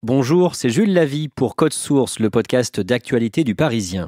Bonjour, c'est Jules Lavie pour Code Source, le podcast d'actualité du Parisien.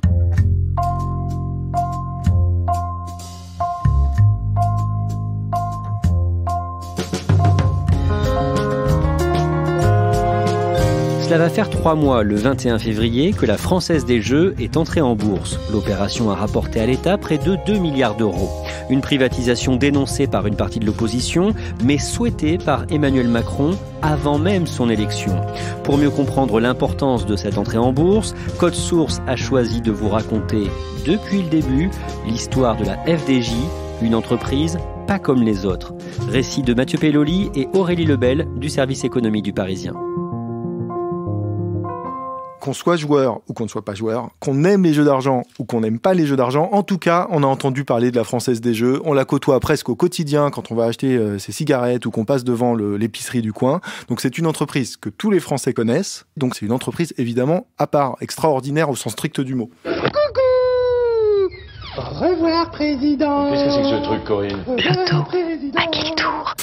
Cela va faire 3 mois, le 21 février, que la Française des Jeux est entrée en bourse. L'opération a rapporté à l'État près de 2 milliards d'euros. Une privatisation dénoncée par une partie de l'opposition, mais souhaitée par Emmanuel Macron avant même son élection. Pour mieux comprendre l'importance de cette entrée en bourse, Code Source a choisi de vous raconter, depuis le début, l'histoire de la FDJ, une entreprise pas comme les autres. Récit de Mathieu Pelloli et Aurélie Lebel du service économie du Parisien. Qu'on soit joueur ou qu'on ne soit pas joueur, qu'on aime les jeux d'argent ou qu'on n'aime pas les jeux d'argent, en tout cas, on a entendu parler de la Française des Jeux. On la côtoie presque au quotidien quand on va acheter ses cigarettes ou qu'on passe devant l'épicerie du coin. Donc c'est une entreprise que tous les Français connaissent. Donc c'est une entreprise évidemment à part, extraordinaire au sens strict du mot. Coucou! Au revoir, président! Qu'est-ce que c'est que ce truc, Corinne? Bientôt, à quel tour?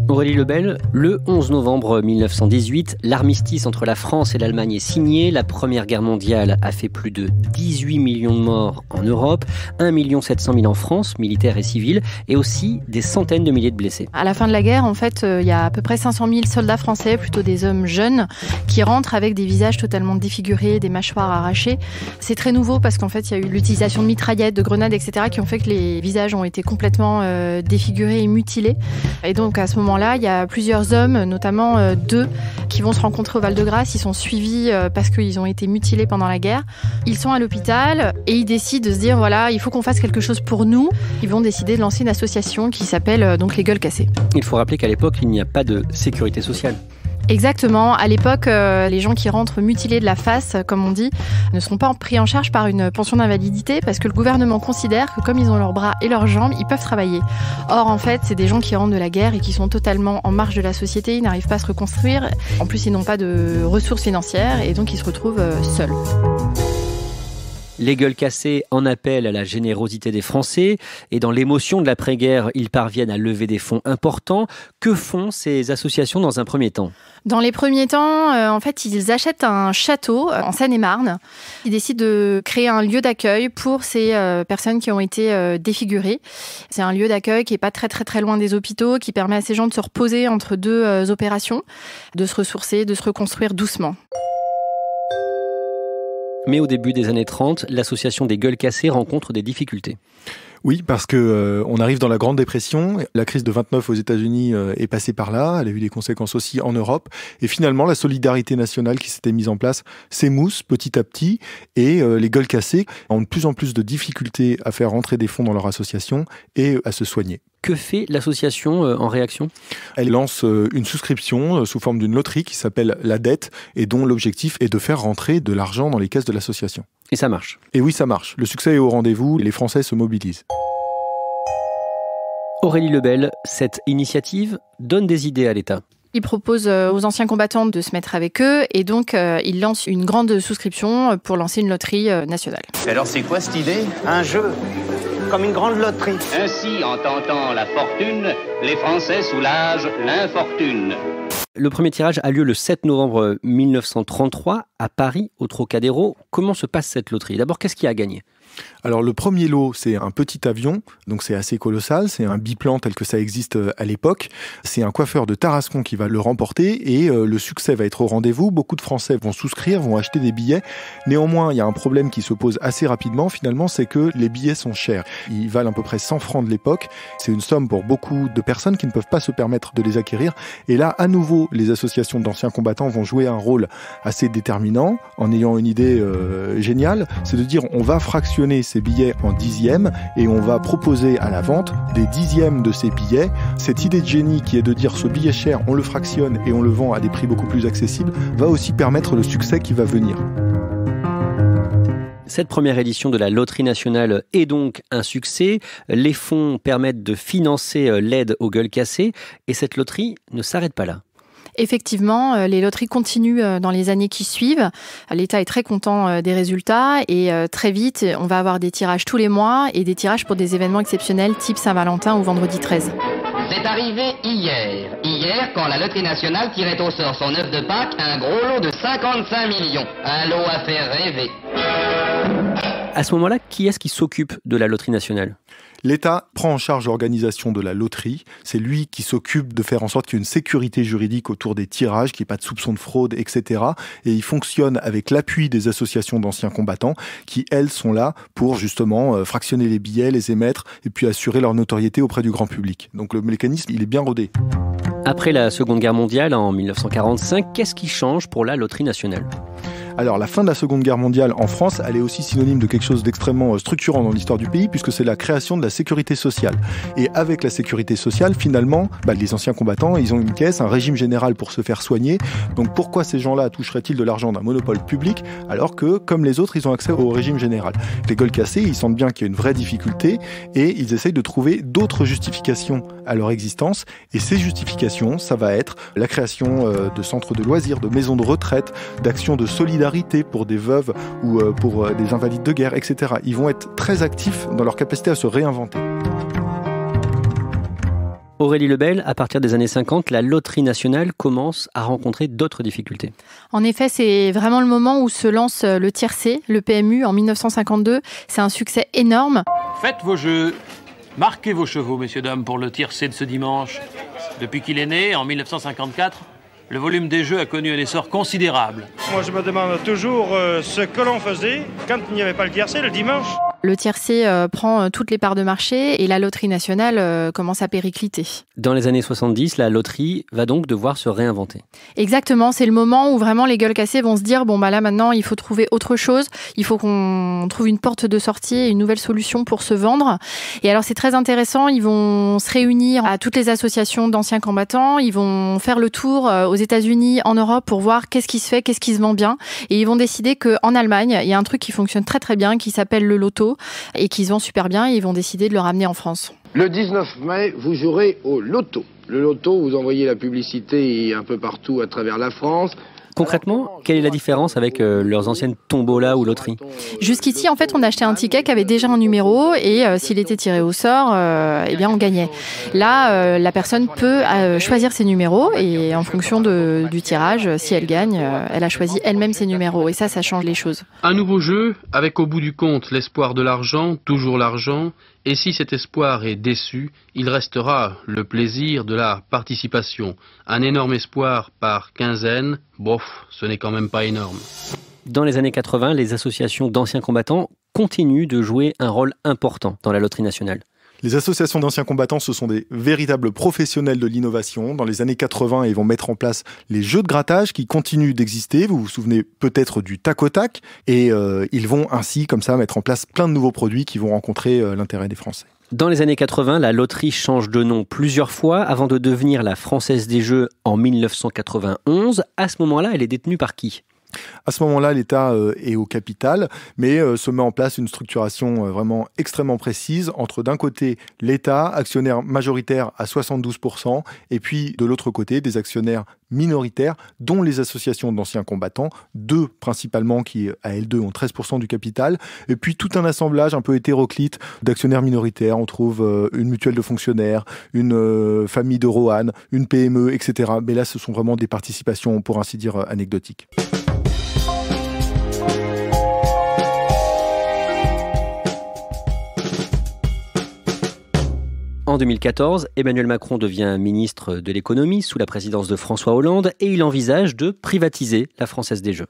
Aurélie Lebel, le 11 novembre 1918, l'armistice entre la France et l'Allemagne est signé. La Première Guerre mondiale a fait plus de 18 millions de morts en Europe, 1 700 000 en France, militaires et civils, et aussi des centaines de milliers de blessés. À la fin de la guerre, en fait, il y a à peu près 500 000 soldats français, plutôt des hommes jeunes, qui rentrent avec des visages totalement défigurés, des mâchoires arrachées. C'est très nouveau parce qu'en fait, il y a eu l'utilisation de mitraillettes, de grenades, etc., qui ont fait que les visages ont été complètement défigurés et mutilés. Et donc, à ce moment-là, il y a plusieurs hommes, notamment 2, qui vont se rencontrer au Val-de-Grâce. Ils sont suivis parce qu'ils ont été mutilés pendant la guerre. Ils sont à l'hôpital et ils décident de se dire, voilà, il faut qu'on fasse quelque chose pour nous. Ils vont décider de lancer une association qui s'appelle donc les Gueules Cassées. Il faut rappeler qu'à l'époque, il n'y a pas de sécurité sociale. Exactement. À l'époque, les gens qui rentrent mutilés de la face, comme on dit, ne seront pas pris en charge par une pension d'invalidité parce que le gouvernement considère que comme ils ont leurs bras et leurs jambes, ils peuvent travailler. Or, en fait, c'est des gens qui rentrent de la guerre et qui sont totalement en marge de la société, ils n'arrivent pas à se reconstruire. En plus, ils n'ont pas de ressources financières et donc ils se retrouvent seuls. Les Gueules Cassées en appellent à la générosité des Français et dans l'émotion de l'après-guerre, ils parviennent à lever des fonds importants. Que font ces associations dans un premier temps ? Dans les premiers temps, en fait, ils achètent un château en Seine-et-Marne. Ils décident de créer un lieu d'accueil pour ces personnes qui ont été défigurées. C'est un lieu d'accueil qui est pas très loin des hôpitaux, qui permet à ces gens de se reposer entre 2 opérations, de se ressourcer, de se reconstruire doucement. Mais au début des années 30, l'association des Gueules Cassées rencontre des difficultés. Oui, parce que on arrive dans la Grande Dépression. La crise de 29 aux États-Unis est passée par là. Elle a eu des conséquences aussi en Europe. Et finalement, la solidarité nationale qui s'était mise en place s'émousse petit à petit. Et les Gueules Cassées ont de plus en plus de difficultés à faire rentrer des fonds dans leur association et à se soigner. Que fait l'association en réaction ? Elle lance une souscription sous forme d'une loterie qui s'appelle La Dette et dont l'objectif est de faire rentrer de l'argent dans les caisses de l'association. Et ça marche. Et oui, ça marche. Le succès est au rendez-vous et les Français se mobilisent. Aurélie Lebel, cette initiative donne des idées à l'État. Ils proposent aux anciens combattants de se mettre avec eux et donc ils lancent une grande souscription pour lancer une loterie nationale. Alors c'est quoi cette idée ? Un jeu, comme une grande loterie. Ainsi, en tentant la fortune, les Français soulagent l'infortune. Le premier tirage a lieu le 7 novembre 1933 à Paris, au Trocadéro. Comment se passe cette loterie ? D'abord, qu'est-ce qu'il y a à gagner ? Alors le premier lot, c'est un petit avion, donc c'est assez colossal, c'est un biplan tel que ça existe à l'époque. C'est un coiffeur de Tarascon qui va le remporter et le succès va être au rendez-vous. Beaucoup de Français vont souscrire, vont acheter des billets. Néanmoins, il y a un problème qui se pose assez rapidement finalement, c'est que les billets sont chers. Ils valent à peu près 100 francs de l'époque. C'est une somme pour beaucoup de personnes qui ne peuvent pas se permettre de les acquérir. Et là, à nouveau, les associations d'anciens combattants vont jouer un rôle assez déterminant en ayant une idée géniale, c'est de dire on va fractionner ces billets en dixièmes et on va proposer à la vente des dixièmes de ces billets. Cette idée de génie qui est de dire ce billet cher, on le fractionne et on le vend à des prix beaucoup plus accessibles, va aussi permettre le succès qui va venir. Cette première édition de la Loterie nationale est donc un succès. Les fonds permettent de financer l'aide aux Gueules Cassées et cette loterie ne s'arrête pas là. Effectivement, les loteries continuent dans les années qui suivent. L'État est très content des résultats et très vite, on va avoir des tirages tous les mois et des tirages pour des événements exceptionnels type Saint-Valentin ou Vendredi 13. C'est arrivé hier. Hier, quand la Loterie Nationale tirait au sort son œuf de Pâques, un gros lot de 55 millions. Un lot à faire rêver. À ce moment-là, qui est-ce qui s'occupe de la Loterie Nationale ? L'État prend en charge l'organisation de la loterie. C'est lui qui s'occupe de faire en sorte qu'il y ait une sécurité juridique autour des tirages, qu'il n'y ait pas de soupçons de fraude, etc. Et il fonctionne avec l'appui des associations d'anciens combattants qui, elles, sont là pour justement fractionner les billets, les émettre et puis assurer leur notoriété auprès du grand public. Donc le mécanisme, il est bien rodé. Après la Seconde Guerre mondiale, en 1945, qu'est-ce qui change pour la Loterie Nationale ? Alors, la fin de la Seconde Guerre mondiale en France, elle est aussi synonyme de quelque chose d'extrêmement structurant dans l'histoire du pays, puisque c'est la création de la sécurité sociale. Et avec la sécurité sociale, finalement, les anciens combattants, ils ont une caisse, un régime général pour se faire soigner. Donc, pourquoi ces gens-là toucheraient-ils de l'argent d'un monopole public, alors que, comme les autres, ils ont accès au régime général ? Les gueules cassées, ils sentent bien qu'il y a une vraie difficulté, et ils essayent de trouver d'autres justifications à leur existence. Et ces justifications, ça va être la création de centres de loisirs, de maisons de retraite, d'actions de solidarité pour des veuves ou pour des invalides de guerre, etc. Ils vont être très actifs dans leur capacité à se réinventer. Aurélie Lebel, à partir des années 50, la Loterie Nationale commence à rencontrer d'autres difficultés. En effet, c'est vraiment le moment où se lance le tiercé, le PMU, en 1952. C'est un succès énorme. Faites vos jeux, marquez vos chevaux, messieurs, dames, pour le tiercé de ce dimanche. Depuis qu'il est né, en 1954, le volume des jeux a connu un essor considérable. Moi, je me demande toujours ce que l'on faisait quand il n'y avait pas le tiercé le dimanche. Le tiercé prend toutes les parts de marché et la Loterie Nationale commence à péricliter. Dans les années 70, la loterie va donc devoir se réinventer. Exactement, c'est le moment où vraiment les gueules cassées vont se dire là maintenant il faut trouver autre chose, il faut qu'on trouve une porte de sortie et une nouvelle solution pour se vendre. Et alors c'est très intéressant, ils vont se réunir à toutes les associations d'anciens combattants, ils vont faire le tour aux États-Unis, en Europe pour voir qu'est-ce qui se fait, qu'est-ce qui se vend bien. Et ils vont décider qu'en Allemagne, il y a un truc qui fonctionne très très bien qui s'appelle le loto et qui se vend super bien et ils vont décider de le ramener en France. Le 19 mai, vous jouerez au loto. Le loto, vous envoyez la publicité un peu partout à travers la France. Concrètement, quelle est la différence avec leurs anciennes tombolas ou loteries ? Jusqu'ici, en fait, on achetait un ticket qui avait déjà un numéro et s'il était tiré au sort, on gagnait. Là, la personne peut choisir ses numéros et en fonction du tirage, si elle gagne, elle a choisi elle-même ses numéros et ça change les choses. Un nouveau jeu avec au bout du compte l'espoir de l'argent, toujours l'argent. Et si cet espoir est déçu, il restera le plaisir de la participation. Un énorme espoir par quinzaine, ce n'est quand même pas énorme. Dans les années 80, les associations d'anciens combattants continuent de jouer un rôle important dans la Loterie Nationale. Les associations d'anciens combattants, ce sont des véritables professionnels de l'innovation. Dans les années 80, ils vont mettre en place les jeux de grattage qui continuent d'exister. Vous vous souvenez peut-être du tac au tac. Et ils vont ainsi, comme ça, mettre en place plein de nouveaux produits qui vont rencontrer l'intérêt des Français. Dans les années 80, la loterie change de nom plusieurs fois avant de devenir la Française des Jeux en 1991. À ce moment-là, elle est détenue par qui ? À ce moment-là, l'État est au capital, mais se met en place une structuration vraiment extrêmement précise entre d'un côté l'État, actionnaire majoritaire à 72%, et puis de l'autre côté des actionnaires minoritaires, dont les associations d'anciens combattants, deux principalement qui à elles deux ont 13% du capital, et puis tout un assemblage un peu hétéroclite d'actionnaires minoritaires. On trouve une mutuelle de fonctionnaires, une famille de Roanne, une PME, etc. Mais là, ce sont vraiment des participations, pour ainsi dire, anecdotiques. En 2014, Emmanuel Macron devient ministre de l'économie sous la présidence de François Hollande et il envisage de privatiser la Française des Jeux.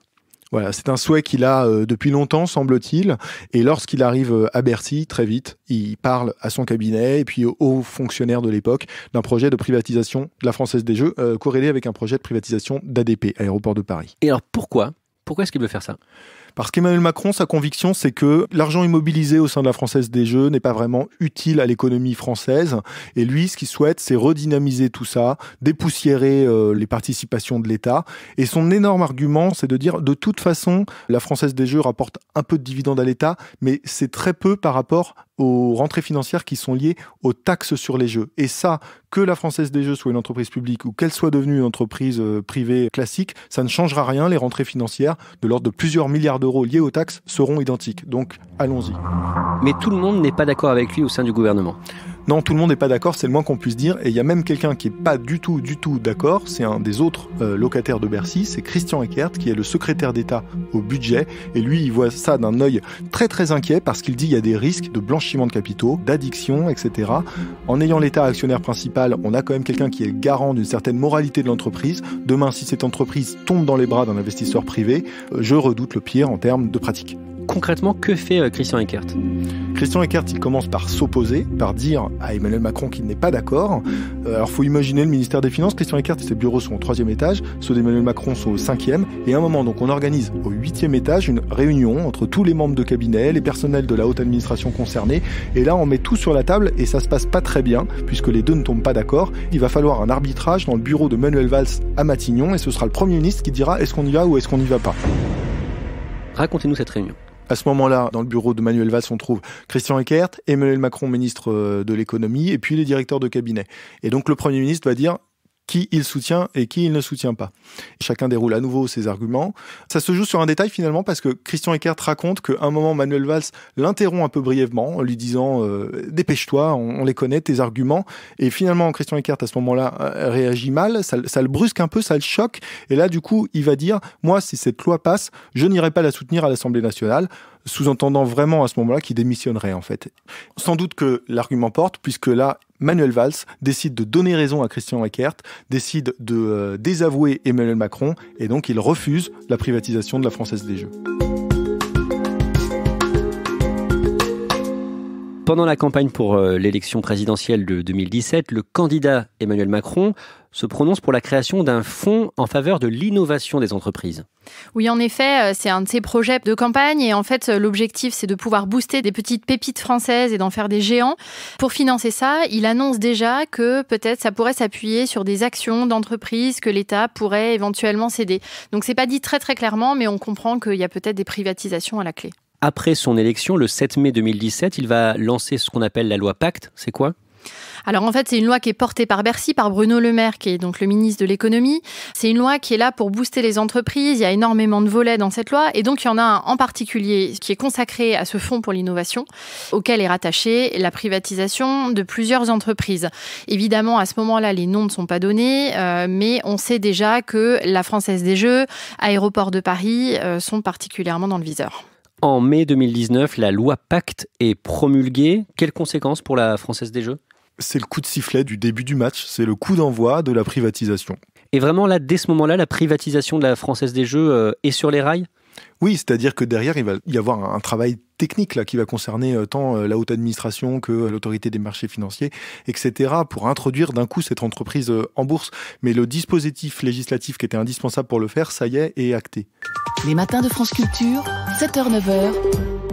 Voilà, c'est un souhait qu'il a depuis longtemps, semble-t-il. Et lorsqu'il arrive à Bercy, très vite, il parle à son cabinet et puis aux hauts fonctionnaires de l'époque d'un projet de privatisation de la Française des Jeux, corrélé avec un projet de privatisation d'ADP, Aéroport de Paris. Et alors pourquoi est-ce qu'il veut faire ça ? Parce qu'Emmanuel Macron, sa conviction, c'est que l'argent immobilisé au sein de la Française des Jeux n'est pas vraiment utile à l'économie française. Et lui, ce qu'il souhaite, c'est redynamiser tout ça, dépoussiérer les participations de l'État. Et son énorme argument, c'est de dire, de toute façon, la Française des Jeux rapporte un peu de dividendes à l'État, mais c'est très peu par rapport aux rentrées financières qui sont liées aux taxes sur les jeux. Et ça, que la Française des Jeux soit une entreprise publique ou qu'elle soit devenue une entreprise privée classique, ça ne changera rien. Les rentrées financières de l'ordre de plusieurs milliards d'euros liées aux taxes seront identiques. Donc, allons-y. Mais tout le monde n'est pas d'accord avec lui au sein du gouvernement. Non, tout le monde n'est pas d'accord, c'est le moins qu'on puisse dire. Et il y a même quelqu'un qui n'est pas du tout d'accord. C'est un des autres locataires de Bercy, c'est Christian Eckert, qui est le secrétaire d'État au budget. Et lui, il voit ça d'un œil très très inquiet parce qu'il dit qu'il y a des risques de blanchiment de capitaux, d'addiction, etc. En ayant l'État actionnaire principal, on a quand même quelqu'un qui est garant d'une certaine moralité de l'entreprise. Demain, si cette entreprise tombe dans les bras d'un investisseur privé, je redoute le pire en termes de pratique. Concrètement, que fait Christian Eckert ? Christian Eckert, il commence par s'opposer, par dire à Emmanuel Macron qu'il n'est pas d'accord. Alors, faut imaginer le ministère des Finances. Christian Eckert, ses bureaux sont au 3e étage, ceux d'Emmanuel Macron sont au 5e. Et à un moment, donc, on organise au 8e étage une réunion entre tous les membres de cabinet, les personnels de la haute administration concernée. Et là, on met tout sur la table et ça se passe pas très bien, puisque les deux ne tombent pas d'accord. Il va falloir un arbitrage dans le bureau de Manuel Valls à Matignon et ce sera le Premier ministre qui dira est-ce qu'on y va ou est-ce qu'on n'y va pas. Racontez-nous cette réunion. À ce moment-là, dans le bureau de Manuel Valls, on trouve Christian Eckert, Emmanuel Macron, ministre de l'économie, et puis les directeurs de cabinet. Et donc le Premier ministre va dire qui il soutient et qui il ne soutient pas. Chacun déroule à nouveau ses arguments. Ça se joue sur un détail finalement parce que Christian Eckert raconte qu'à un moment Manuel Valls l'interrompt un peu brièvement en lui disant dépêche-toi, on les connaît tes arguments. Et finalement Christian Eckert à ce moment-là réagit mal, ça le brusque un peu, ça le choque. Et là du coup il va dire moi si cette loi passe, je n'irai pas la soutenir à l'Assemblée nationale. Sous-entendant vraiment à ce moment-là qu'il démissionnerait en fait. Sans doute que l'argument porte puisque là Manuel Valls décide de donner raison à Christian Eckert, décide de désavouer Emmanuel Macron et donc il refuse la privatisation de la Française des Jeux. Pendant la campagne pour l'élection présidentielle de 2017, le candidat Emmanuel Macron se prononce pour la création d'un fonds en faveur de l'innovation des entreprises. Oui, en effet, c'est un de ses projets de campagne et en fait, l'objectif, c'est de pouvoir booster des petites pépites françaises et d'en faire des géants. Pour financer ça, il annonce déjà que peut-être ça pourrait s'appuyer sur des actions d'entreprises que l'État pourrait éventuellement céder. Donc, c'est pas dit très très clairement, mais on comprend qu'il y a peut-être des privatisations à la clé. Après son élection, le 7 mai 2017, il va lancer ce qu'on appelle la loi Pacte. C'est quoi ? Alors en fait, c'est une loi qui est portée par Bercy, par Bruno Le Maire, qui est donc le ministre de l'économie. C'est une loi qui est là pour booster les entreprises. Il y a énormément de volets dans cette loi. Et donc, il y en a un en particulier qui est consacré à ce fonds pour l'innovation, auquel est rattachée la privatisation de plusieurs entreprises. Évidemment, à ce moment-là, les noms ne sont pas donnés, mais on sait déjà que la Française des Jeux, Aéroports de Paris sont particulièrement dans le viseur. En mai 2019, la loi Pacte est promulguée. Quelles conséquences pour la Française des Jeux ? C'est le coup de sifflet du début du match, c'est le coup d'envoi de la privatisation. Et vraiment là, dès ce moment-là, la privatisation de la Française des Jeux est sur les rails ? Oui, c'est-à-dire que derrière, il va y avoir un travail technique là, qui va concerner tant la haute administration que l'autorité des marchés financiers, etc., pour introduire d'un coup cette entreprise en bourse. Mais le dispositif législatif qui était indispensable pour le faire, ça y est acté. Les matins de France Culture, 7h-9h,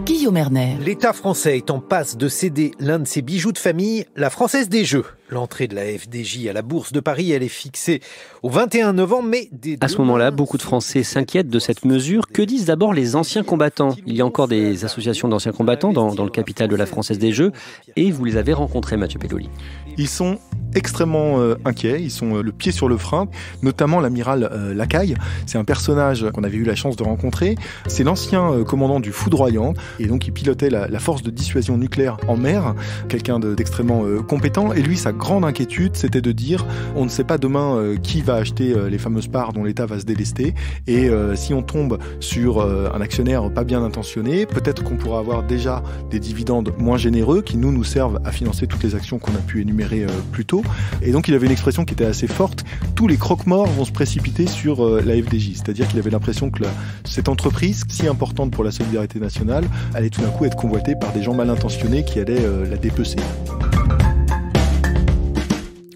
Guillaume Erner. L'État français est en passe de céder l'un de ses bijoux de famille, la Française des Jeux. L'entrée de la FDJ à la Bourse de Paris, elle est fixée au 21 novembre, mais... À ce moment-là, beaucoup de Français s'inquiètent de cette mesure. Que disent d'abord les anciens combattants ? Il y a encore des associations d'anciens combattants dans le capital de la Française des Jeux, et vous les avez rencontrés, Mathieu Pelloli. Ils sont extrêmement inquiets, ils sont le pied sur le frein, notamment l'amiral Lacaille. C'est un personnage qu'on avait eu la chance de rencontrer. C'est l'ancien commandant du Foudroyant, et donc il pilotait la force de dissuasion nucléaire en mer, quelqu'un d'extrêmement compétent. Et lui, sa grande inquiétude, c'était de dire on ne sait pas demain qui va acheter les fameuses parts dont l'État va se délester. Et si on tombe sur un actionnaire pas bien intentionné, peut-être qu'on pourra avoir déjà des dividendes moins généreux qui nous servent à financer toutes les actions qu'on a pu énumérer plus tôt. Et donc il avait une expression qui était assez forte, tous les croque-morts vont se précipiter sur la FDJ, c'est-à-dire qu'il avait l'impression que cette entreprise, si importante pour la solidarité nationale, allait tout d'un coup être convoitée par des gens mal intentionnés qui allaient la dépecer.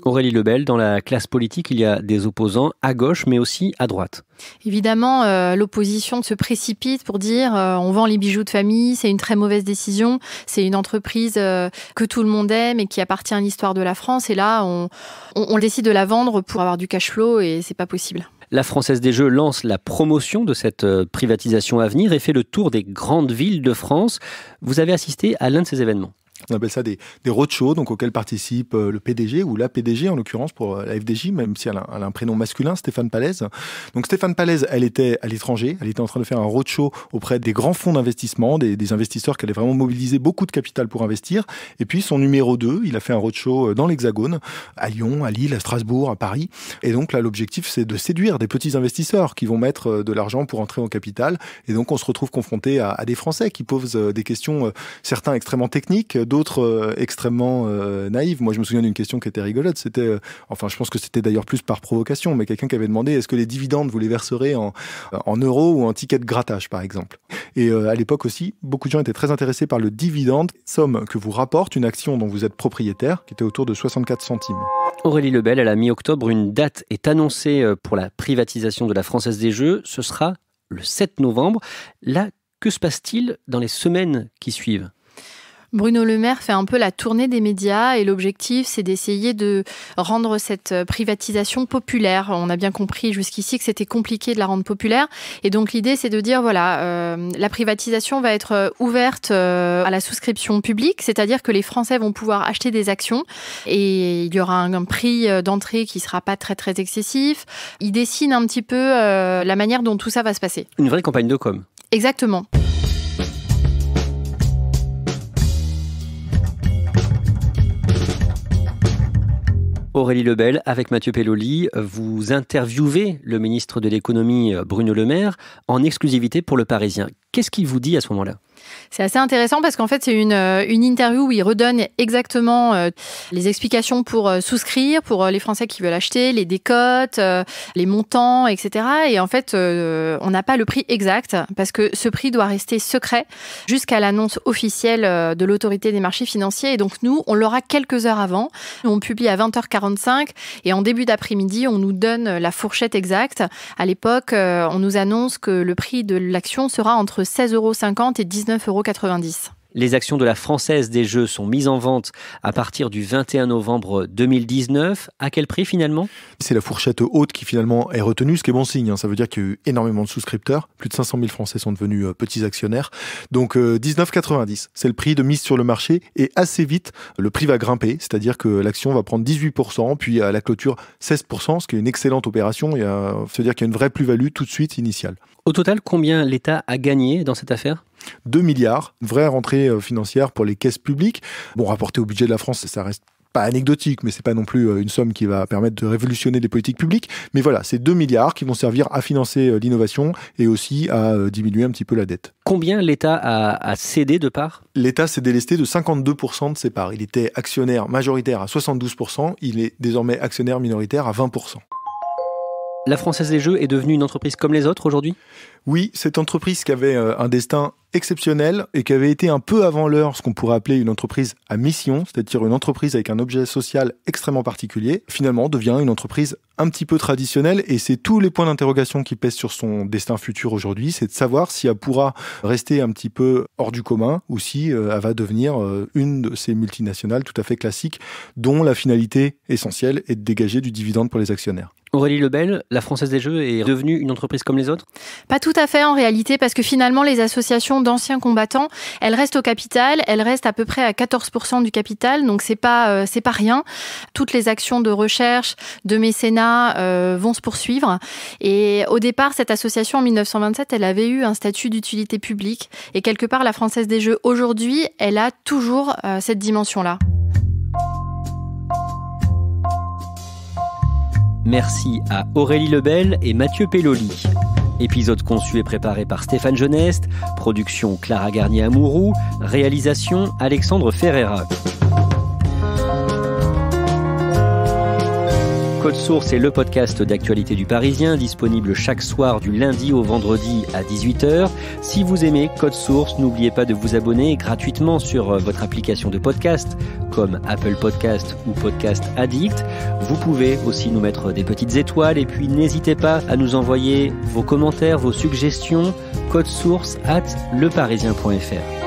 Aurélie Lebel, dans la classe politique, il y a des opposants à gauche, mais aussi à droite. Évidemment, l'opposition se précipite pour dire on vend les bijoux de famille, c'est une très mauvaise décision, c'est une entreprise que tout le monde aime et qui appartient à l'histoire de la France. Et là, on décide de la vendre pour avoir du cash flow et c'est pas possible. La Française des Jeux lance la promotion de cette privatisation à venir et fait le tour des grandes villes de France. Vous avez assisté à l'un de ces événements. On appelle ça des roadshows, donc auxquels participe le PDG ou la PDG, en l'occurrence pour la FDJ, même si elle a un prénom masculin, Stéphane Pallez. Donc Stéphane Pallez, elle était à l'étranger, elle était en train de faire un roadshow auprès des grands fonds d'investissement, des investisseurs qui allaient vraiment mobiliser beaucoup de capital pour investir. Et puis son numéro 2, il a fait un roadshow dans l'Hexagone, à Lyon, à Lille, à Strasbourg, à Paris. Et donc là, l'objectif, c'est de séduire des petits investisseurs qui vont mettre de l'argent pour entrer au capital. Et donc on se retrouve confronté à des Français qui posent des questions, certains extrêmement techniques, d'autres extrêmement naïves. Moi, je me souviens d'une question qui était rigolote. C'était, je pense que c'était d'ailleurs plus par provocation, mais quelqu'un qui avait demandé est-ce que les dividendes, vous les verserez en euros ou en tickets de grattage, par exemple. Et à l'époque aussi, beaucoup de gens étaient très intéressés par le dividende, somme que vous rapporte une action dont vous êtes propriétaire, qui était autour de 64 centimes. Aurélie Lebel, à la mi-octobre, une date est annoncée pour la privatisation de la Française des Jeux. Ce sera le 7 novembre. Là, que se passe-t-il dans les semaines qui suivent ? Bruno Le Maire fait un peu la tournée des médias et l'objectif, c'est d'essayer de rendre cette privatisation populaire. On a bien compris jusqu'ici que c'était compliqué de la rendre populaire. Et donc l'idée, c'est de dire, la privatisation va être ouverte à la souscription publique, c'est-à-dire que les Français vont pouvoir acheter des actions et il y aura un prix d'entrée qui sera pas très très excessif. Il dessine un petit peu la manière dont tout ça va se passer. Une vraie campagne de com'. Exactement. Aurélie Lebel, avec Mathieu Pelloli, vous interviewez le ministre de l'économie Bruno Le Maire en exclusivité pour Le Parisien. Qu'est-ce qu'il vous dit à ce moment-là ? C'est assez intéressant parce qu'en fait, c'est une interview où il redonne exactement les explications pour souscrire, pour les Français qui veulent acheter, les décotes, les montants, etc. Et en fait, on n'a pas le prix exact parce que ce prix doit rester secret jusqu'à l'annonce officielle de l'autorité des marchés financiers. Et donc, nous, on l'aura quelques heures avant. On publie à 20h45 et en début d'après-midi, on nous donne la fourchette exacte. À l'époque, on nous annonce que le prix de l'action sera entre 16,50 € et 19,90 €. Les actions de la Française des Jeux sont mises en vente à partir du 21 novembre 2019. À quel prix finalement ? C'est la fourchette haute qui finalement est retenue, ce qui est bon signe. Ça veut dire qu'il y a eu énormément de souscripteurs. Plus de 500 000 Français sont devenus petits actionnaires. Donc 19,90 €, c'est le prix de mise sur le marché. Et assez vite, le prix va grimper. C'est-à-dire que l'action va prendre 18%, puis à la clôture 16%, ce qui est une excellente opération. C'est-à-dire qu'il y a une vraie plus-value tout de suite initiale. Au total, combien l'État a gagné dans cette affaire ? 2 milliards, une vraie rentrée financière pour les caisses publiques. Bon, rapporté au budget de la France, ça reste pas anecdotique, mais c'est pas non plus une somme qui va permettre de révolutionner les politiques publiques. Mais voilà, c'est 2 milliards qui vont servir à financer l'innovation et aussi à diminuer un petit peu la dette. Combien l'État a cédé de parts ? L'État s'est délesté de 52% de ses parts. Il était actionnaire majoritaire à 72%, il est désormais actionnaire minoritaire à 20%. La Française des Jeux est devenue une entreprise comme les autres aujourd'hui ? Oui, cette entreprise qui avait un destin exceptionnel et qui avait été un peu avant l'heure ce qu'on pourrait appeler une entreprise à mission, c'est-à-dire une entreprise avec un objet social extrêmement particulier, finalement devient une entreprise un petit peu traditionnelle et c'est tous les points d'interrogation qui pèsent sur son destin futur aujourd'hui, c'est de savoir si elle pourra rester un petit peu hors du commun ou si elle va devenir une de ces multinationales tout à fait classiques dont la finalité essentielle est de dégager du dividende pour les actionnaires. Aurélie Lebel, la Française des Jeux est devenue une entreprise comme les autres ? Pas tout à fait en réalité, parce que finalement les associations d'anciens combattants, elles restent au capital, elles restent à peu près à 14% du capital, donc c'est pas rien. Toutes les actions de recherche, de mécénat vont se poursuivre. Et au départ, cette association en 1927, elle avait eu un statut d'utilité publique. Et quelque part, la Française des Jeux aujourd'hui, elle a toujours cette dimension-là. Merci à Aurélie Lebel et Mathieu Pelloli. Épisode conçu et préparé par Stéphane Geneste, production Clara Garnier-Amouroux, réalisation Alexandre Ferreira. Code Source est le podcast d'actualité du Parisien, disponible chaque soir du lundi au vendredi à 18h. Si vous aimez Code Source, n'oubliez pas de vous abonner gratuitement sur votre application de podcast, comme Apple Podcast ou Podcast Addict. Vous pouvez aussi nous mettre des petites étoiles et puis n'hésitez pas à nous envoyer vos commentaires, vos suggestions, codesource@leparisien.fr.